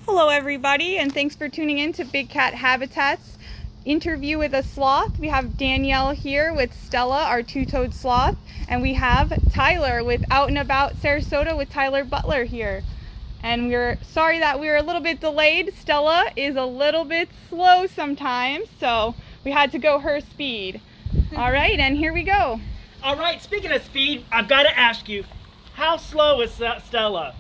Hello everybody, and thanks for tuning in to Big Cat Habitat's Interview with a Sloth. We have Danielle here with Stella, our two-toed sloth, and we have Tyler with Out About Sarasota with Tyler Butler here. And we're sorry that we were a little bit delayed. Stella is a little bit slow sometimes, so we had to go her speed. All right, and here we go. All right, speaking of speed, I've got to ask you, how slow is Stella?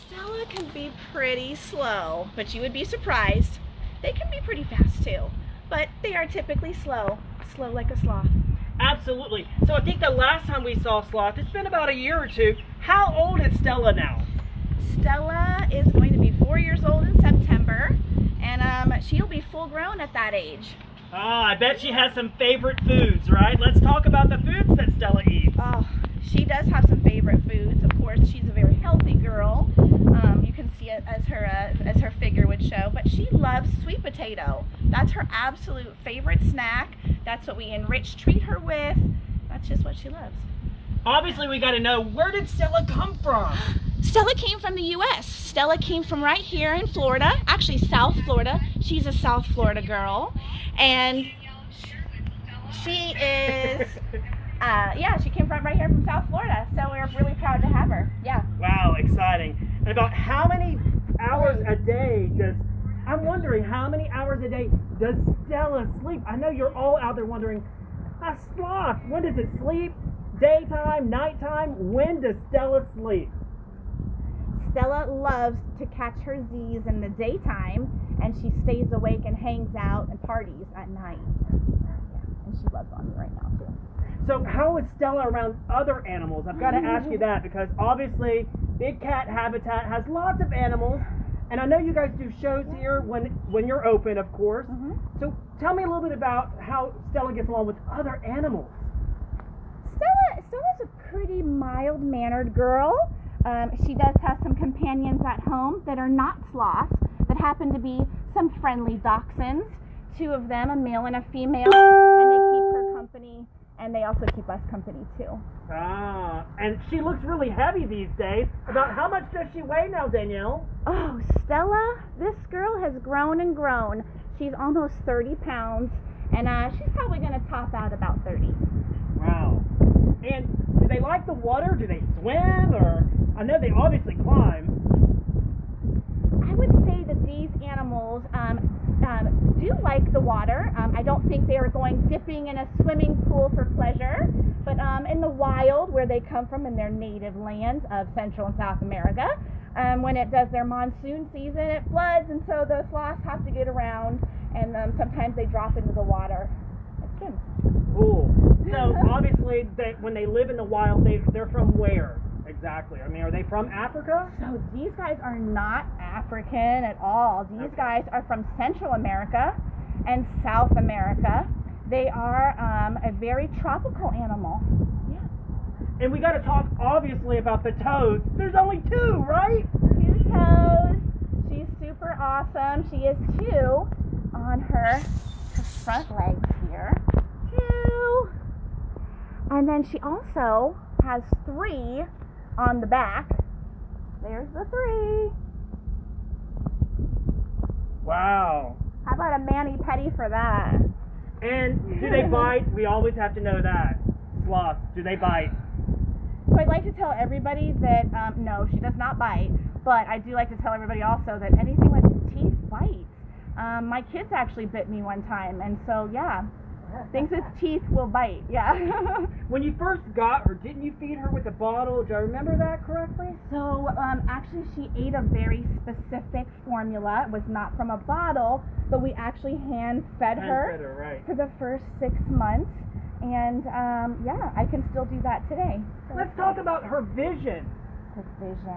Stella can be pretty slow, but you would be surprised. They can be pretty fast too, but they are typically slow like a sloth. Absolutely. So I think the last time we saw Sloth, it's been about a year or two. How old is Stella now? Stella is going to be 4 years old in September, and she'll be full grown at that age. I bet she has some favorite foods, right? Let's talk about the foods that Stella eats. Oh, she does have some favorite foods. Of course, she's a very healthy girl. You can see it as her figure would show, but she loves sweet potato. That's her absolute favorite snack. That's what we treat her with. That's just what she loves. Obviously, we got to know, where did Stella come from? Stella came from the U.S. Stella came from right here in Florida, actually South Florida. She's a South Florida girl, and she is, she came from right here from South Florida, so we're really proud to have her. Yeah. Wow, exciting. And about how many hours a day I'm wondering how many hours a day does Stella sleep? I know you're all out there wondering, a sloth, when does it sleep? Daytime, nighttime, when does Stella sleep? Stella loves to catch her Z's in the daytime, and she stays awake and hangs out and parties at night. Yeah, and she loves on me right now too. So how is Stella around other animals? I've got to ask you that, because obviously Big Cat Habitat has lots of animals, and I know you guys do shows here when you're open, of course. So tell me a little bit about how Stella gets along with other animals. Stella's a pretty mild-mannered girl. She does have some companions at home that are not sloths, that happen to be some friendly dachshunds. Two of them, a male and a female, and they keep her company, and they also keep us company too. And she looks really heavy these days. About how much does she weigh now, Danielle? Oh, Stella, this girl has grown and grown. She's almost 30 pounds, and she's probably going to top out about 30. Wow. And do they like the water? Do they swim? Or I know they obviously climb. I would say that these animals do like the water. I don't think they are going dipping in a swimming pool for pleasure, but in the wild, where they come from in their native lands of Central and South America, when it does their monsoon season, it floods, and so the sloths have to get around, and sometimes they drop into the water and swim. Cool. So obviously, when they live in the wild, they're from where exactly? I mean, are they from Africa? So these guys are not African at all. These guys are from Central America and South America. They are a very tropical animal. Yeah. And we got to talk obviously about the toes. There's only two, right? 2 toes. She's super awesome. She is 2 on her front legs here. 2. And then she also has 3 on the back. There's the 3. Wow. How about a mani-pedi for that? And do they bite? We always have to know that. Sloths, do they bite? So I'd like to tell everybody that, no, she does not bite. But I do like to tell everybody also that anything with teeth bites. My kids actually bit me one time, and so, yeah. Things with teeth will bite, yeah. When you first got her, didn't you feed her with a bottle? Do I remember that correctly? So, actually she ate a very specific formula. It was not from a bottle, but we actually hand-fed her right. for the first 6 months. And, yeah, I can still do that today. So let's talk about her vision.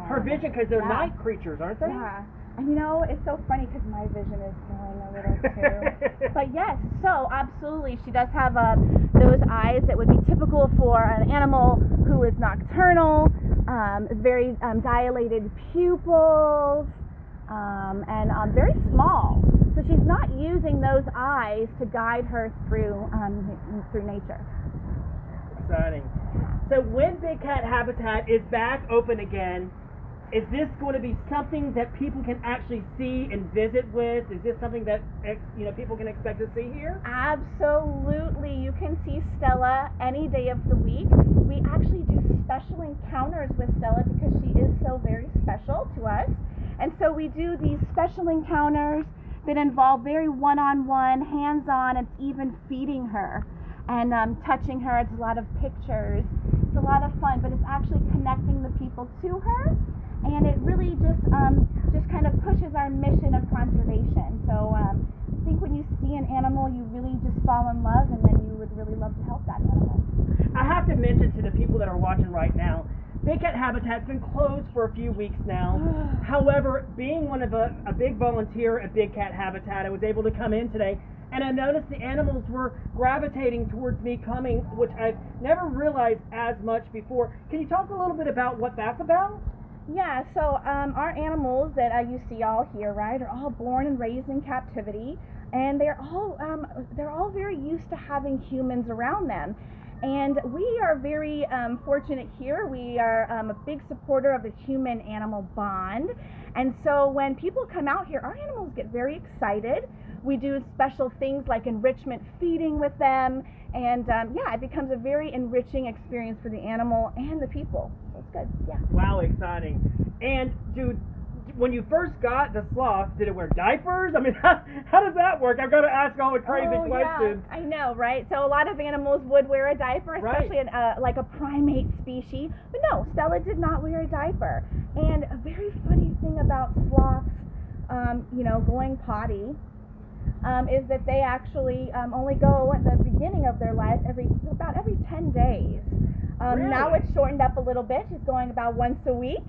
Her vision, because they're night creatures, aren't they? Yeah. And you know, it's so funny because my vision is going a little too. But yes, so absolutely, she does have those eyes that would be typical for an animal who is nocturnal, very dilated pupils, and very small. So she's not using those eyes to guide her through nature. Exciting. So when Big Cat Habitat is back open again, is this going to be something that people can actually see and visit with? Is this something that people can expect to see here? Absolutely. You can see Stella any day of the week. We actually do special encounters with Stella because she is so very special to us. And so we do these special encounters that involve very one-on-one, hands-on, and even feeding her and touching her. It's a lot of pictures. It's a lot of fun, but it's actually connecting the people to her. And it really just kind of pushes our mission of conservation. So I think when you see an animal, you really just fall in love, and then you would really love to help that animal. I have to mention to the people that are watching right now, Big Cat Habitat's been closed for a few weeks now. However, being one of a big volunteer at Big Cat Habitat, I was able to come in today, and I noticed the animals were gravitating towards me coming, which I've never realized as much before. Can you talk a little bit about what that's about? Yeah, so our animals that you see all here, right, are all born and raised in captivity, and they're all very used to having humans around them. And we are very fortunate here. We are a big supporter of the human-animal bond. And so when people come out here, our animals get very excited. We do special things like enrichment feeding with them. And it becomes a very enriching experience for the animal and the people. So it's good, yeah. Wow, exciting. And when you first got the sloth, did it wear diapers? I mean, how does that work? I've got to ask all the crazy questions. Yeah, I know, right? So a lot of animals would wear a diaper, especially in like a primate species. But no, Stella did not wear a diaper. And a very funny thing about sloths, going potty, is that they actually only go at the beginning of their life about every 10 days. Really? Now it's shortened up a little bit. She's going about once a week.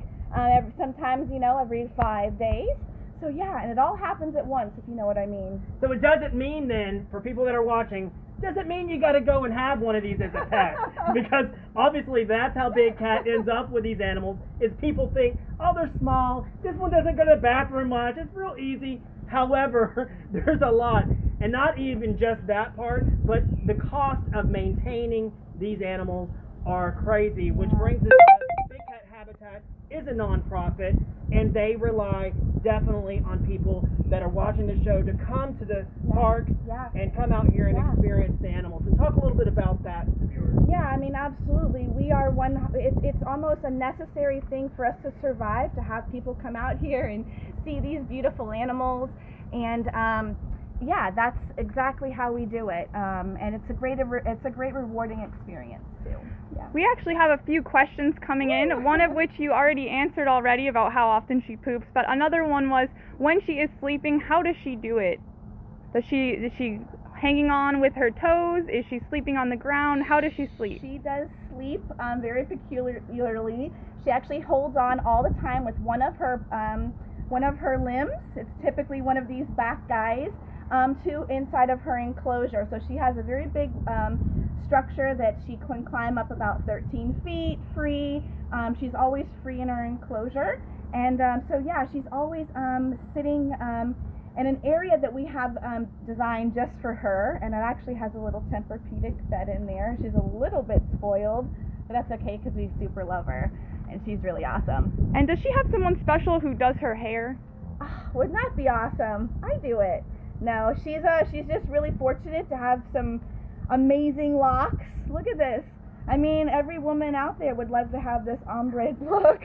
Sometimes, every 5 days. So yeah, and it all happens at once, if you know what I mean. So it doesn't mean then, for people that are watching, doesn't mean you got to go and have one of these as a pet. Because obviously that's how Big Cat ends up with these animals, is people think, oh, they're small, this one doesn't go to the bathroom much, it's real easy. However, there's a lot. And not even just that part, but the cost of maintaining these animals are crazy, which brings us to Big Cat Habitat is a nonprofit, and they rely definitely on people that are watching the show to come to the parks and come out here and experience the animals. And talk a little bit about that, viewers. Yeah, I mean, absolutely. We are it's almost a necessary thing for us to survive, to have people come out here and see these beautiful animals. And that's exactly how we do it. And it's a great rewarding experience too. Yeah. We actually have a few questions coming in, one of which you already answered already about how often she poops, but another one was, when she is sleeping, how does she do it? Is she hanging on with her toes? Is she sleeping on the ground? How does she sleep? She does sleep very peculiarly. She actually holds on all the time with one of her limbs. It's typically one of these back guys to inside of her enclosure. So she has a very big structure that she can climb up about 13 feet free. She's always free in her enclosure. And she's always sitting in an area that we have designed just for her. And it actually has a little Tempur-Pedic bed in there. She's a little bit spoiled, but that's okay because we super love her. And she's really awesome. And does she have someone special who does her hair? Oh, wouldn't that be awesome? I do it. No, she's just really fortunate to have some amazing locks. Look at this. I mean, every woman out there would love to have this ombre look.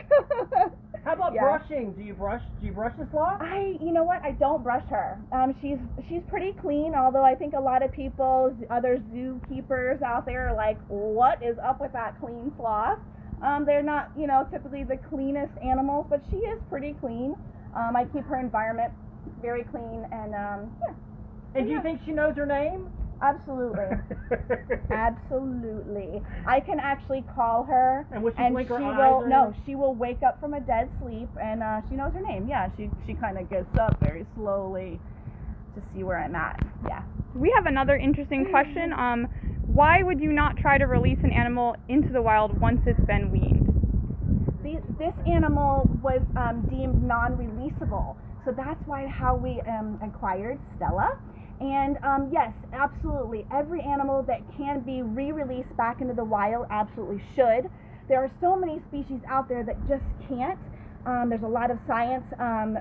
How about brushing? Do you brush the sloth? You know what? I don't brush her. She's pretty clean, although I think a lot of people, other zookeepers out there, are like, what is up with that clean sloth? They're not, typically the cleanest animals, but she is pretty clean. I keep her environment very clean, and And do you think she knows her name? Absolutely. Absolutely. I can actually call her, and will she blink her eyes? No, she will wake up from a dead sleep, and she knows her name. Yeah, she kind of gets up very slowly to see where I'm at. Yeah. We have another interesting question. Why would you not try to release an animal into the wild once it's been weaned? This animal was deemed non-releasable, so that's how we acquired Stella. And yes, absolutely, every animal that can be re-released back into the wild absolutely should. There are so many species out there that just can't. There's a lot of science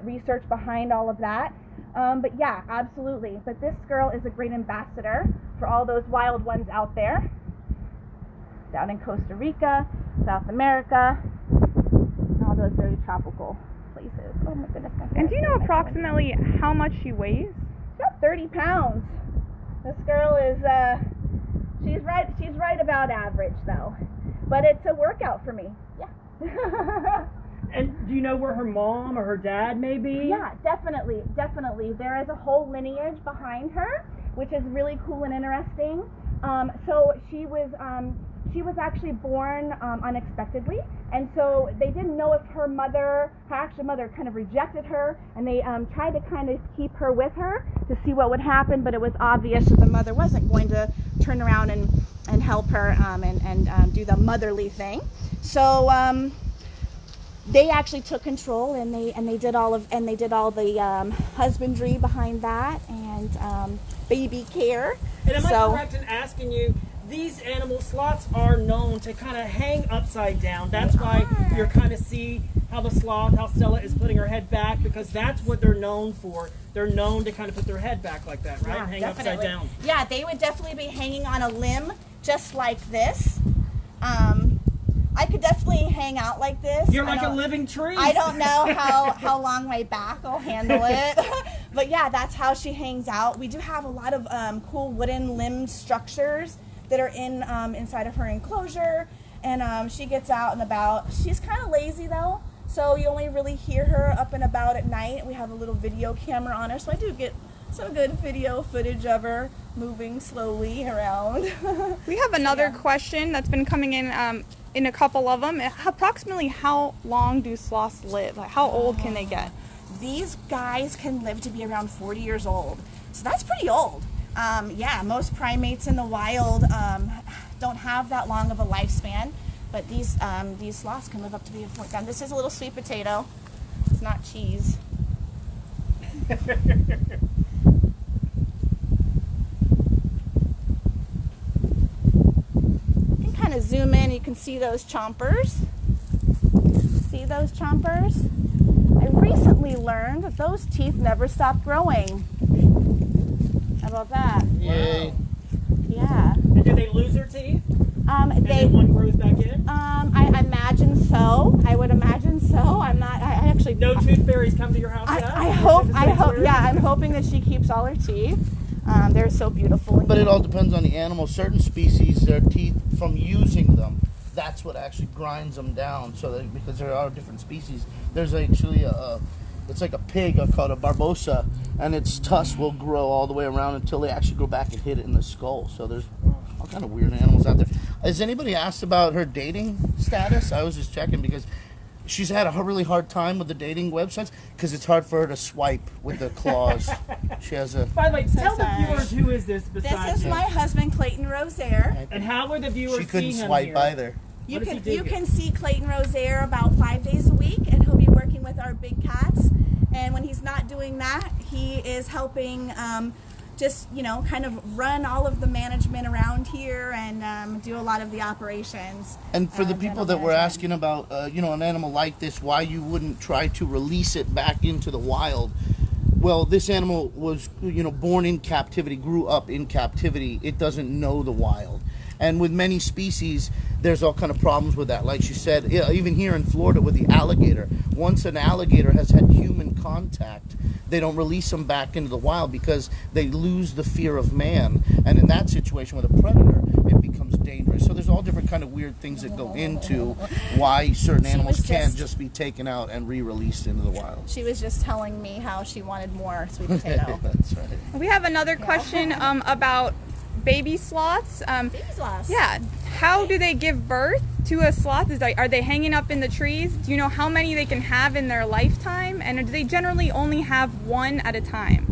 research behind all of that. But yeah, absolutely. But this girl is a great ambassador for all those wild ones out there. Down in Costa Rica, South America, and all those very tropical places. Oh my goodness. And do you know approximately how much she weighs? She's about 30 pounds. This girl is, she's right about average though. But it's a workout for me. Yeah. And do you know where her mom or her dad may be? Yeah, definitely. There is a whole lineage behind her, which is really cool and interesting. So she was actually born unexpectedly, and so they didn't know if her actual mother kind of rejected her, and they tried to kind of keep her with her to see what would happen, but it was obvious that the mother wasn't going to turn around and help her and do the motherly thing. So they actually took control, and they did all the husbandry behind that and baby care. And am I correct in asking you, these animal sloths are known to kind of hang upside down. That's why you're kind of see how Stella is putting her head back, because that's what they're known for. They're known to kind of put their head back like that, right? Yeah, hang definitely. upside down. Yeah, they would definitely be hanging on a limb just like this. I could definitely hang out like this. You're like a living tree. I don't know how long my back will handle it. But yeah, that's how she hangs out. We do have a lot of cool wooden limb structures that are inside of her enclosure. And she gets out and about. She's kind of lazy though, so you only really hear her up and about at night. We have a little video camera on her, so I do get some good video footage of her moving slowly around. We have another question that's been coming in a couple of them. Approximately how long do sloths live? Like, how old can they get? These guys can live to be around 40 years old. So that's pretty old. Yeah, most primates in the wild don't have that long of a lifespan, but these sloths can live up to be 40. This is a little sweet potato. It's not cheese. Zoom in, you can see those chompers. See those chompers? I recently learned that those teeth never stop growing. How about that? Yay. Yeah. And do they lose their teeth? And They then one grows back in? I imagine so. I would imagine so. I actually No tooth fairies come to your house yet? I hope, yeah, I'm hoping that she keeps all her teeth. They're so beautiful. But it all depends on the animal. Certain species, their teeth, from using them, that's what actually grinds them down. So that, because there are different species, there's actually it's like a pig called a barbosa, and its tusks will grow all the way around until they actually go back and hit it in the skull. So there's all kind of weird animals out there. Has anybody asked about her dating status? I was just checking because she's had a really hard time with the dating websites because it's hard for her to swipe with the claws. She has a... By the way, tell the viewers who is this besides This is my husband, Clayton Rosaire. And how would the viewers She couldn't see him swipe here? either. You can see Clayton Rosaire about 5 days a week, and he'll be working with our big cats. And when he's not doing that, he is helping just, kind of run all of the management around here and do a lot of the operations. And for the people that were asking about, an animal like this, why you wouldn't try to release it back into the wild. Well, this animal was, born in captivity, grew up in captivity. It doesn't know the wild. And with many species, there's all kind of problems with that. Like she said, even here in Florida with the alligator, once an alligator has had human contact, they don't release them back into the wild because they lose the fear of man. And in that situation with a predator, it becomes dangerous. So there's all different kind of weird things that go into why certain animals can't just be taken out and re-released into the wild. She was just telling me how she wanted more sweet potato. That's right. We have another question about baby sloths. Baby sloths. Yeah. How do they give birth to a sloth? Are they hanging up in the trees? Do you know how many they can have in their lifetime? And do they generally only have one at a time?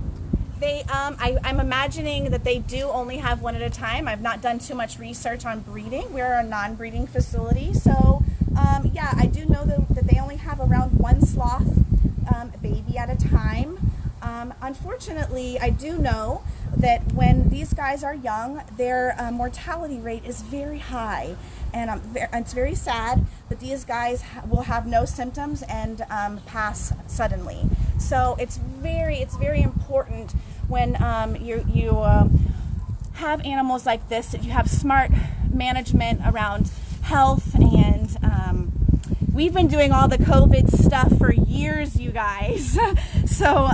I'm imagining that they do only have one at a time. I've not done too much research on breeding. We're a non-breeding facility. So, yeah, I do know that they only have around one sloth baby at a time. Unfortunately, I do know that when these guys are young, their mortality rate is very high. And it's very sad that these guys will have no symptoms and pass suddenly. So it's very important when you have animals like this, that you have smart management around health. And we've been doing all the COVID stuff for years, you guys. So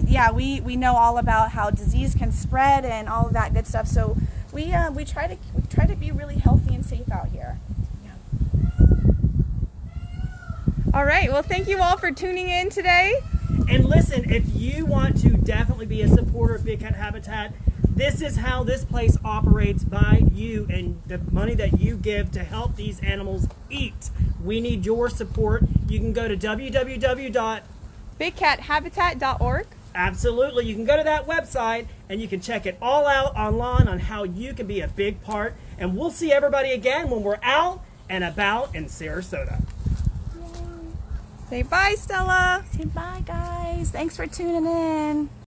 yeah, we know all about how disease can spread and all of that good stuff. So we try to be really healthy and safe out here. All right, well, thank you all for tuning in today. And listen, if you want to definitely be a supporter of Big Cat Habitat, this is how this place operates by you and the money that you give to help these animals eat. We need your support. You can go to BigCatHabitat.org. Absolutely. You can go to that website and you can check it all out online on how you can be a big part. And we'll see everybody again when we're out and about in Sarasota. Say bye, Stella. Say bye, guys. Thanks for tuning in.